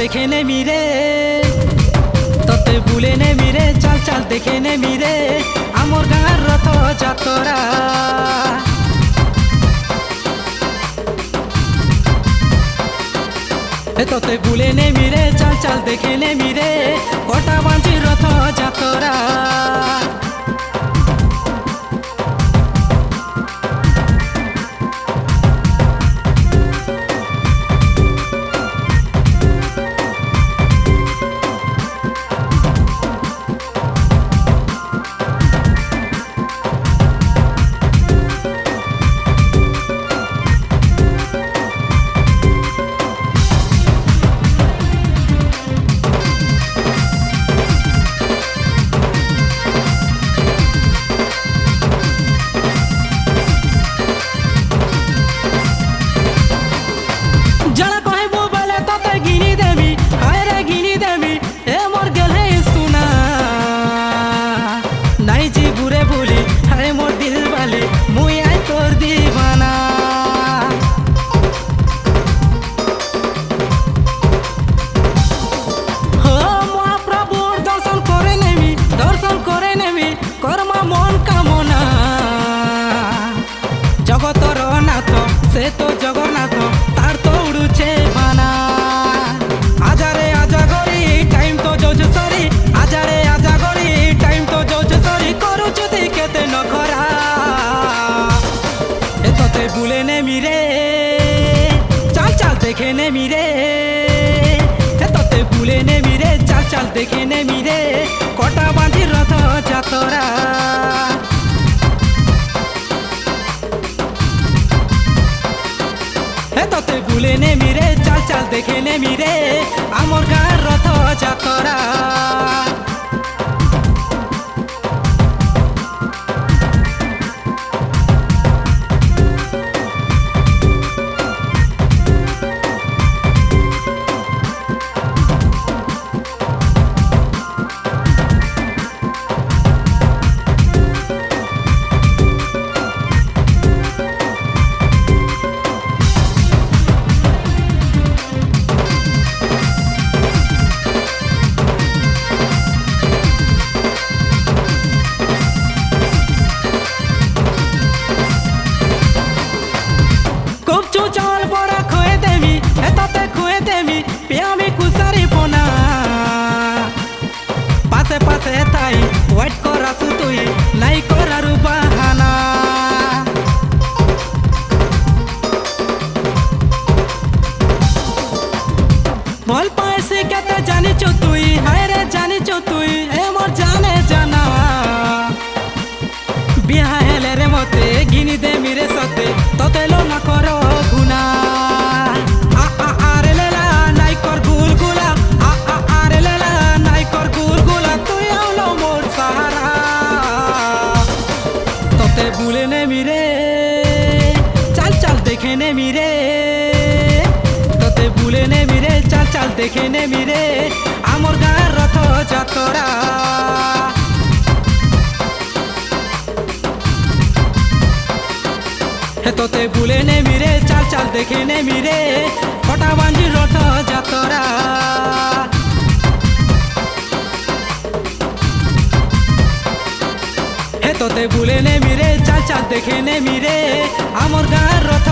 देखे ने मिरे तोते भूले ने मिरे चाल चाल देखे ने मिरे आमर गाँर रथ जातरा तोते भूले ने मिरे चाल चाल देखे ने मिरे कोटा बांची रथ जातरा से तो जगन्नाथ तार तो उड़ुचे बाना आजा रे आजा गरी टाइम तो जोज सरी आजा रे आजा गरी टाइम तो जोज सरी करू जुदी केते नखरा ए तोते भूले ने मिरे चाल चाल देखे ने मिरे ए तोते भूले ने मिरे चाल चाल देखे ने मिरे कोटा बांधी रथ जातरा तोते भूले ने मिरे चाल चाल देखे ने मिरे आमर गाँर रथ जातरा पासे ताई वाइट कोरा सुतुई नाई कोरा रुबाहाना बोल पासे कहते जानी चुतुई हाय रे जानी चुतुई ए मोर जाने जाना बिहा हेले रे मोते गिनी दे मिरे सते तोते लो ना करो गुना भूले ने मिरे चाल चाल देखे ने मिरे तोते भूले ने मिरे चाल चाल देखे ने मिरे आमर गाँर रथ जातरा तोते भूले ने मिरे चाल चाल देखे ने मिरे कोटा बांधी रथ जातरा तोते भूले ने मिरे चाल चाल देखे ने मिरे आमर गाँर रथ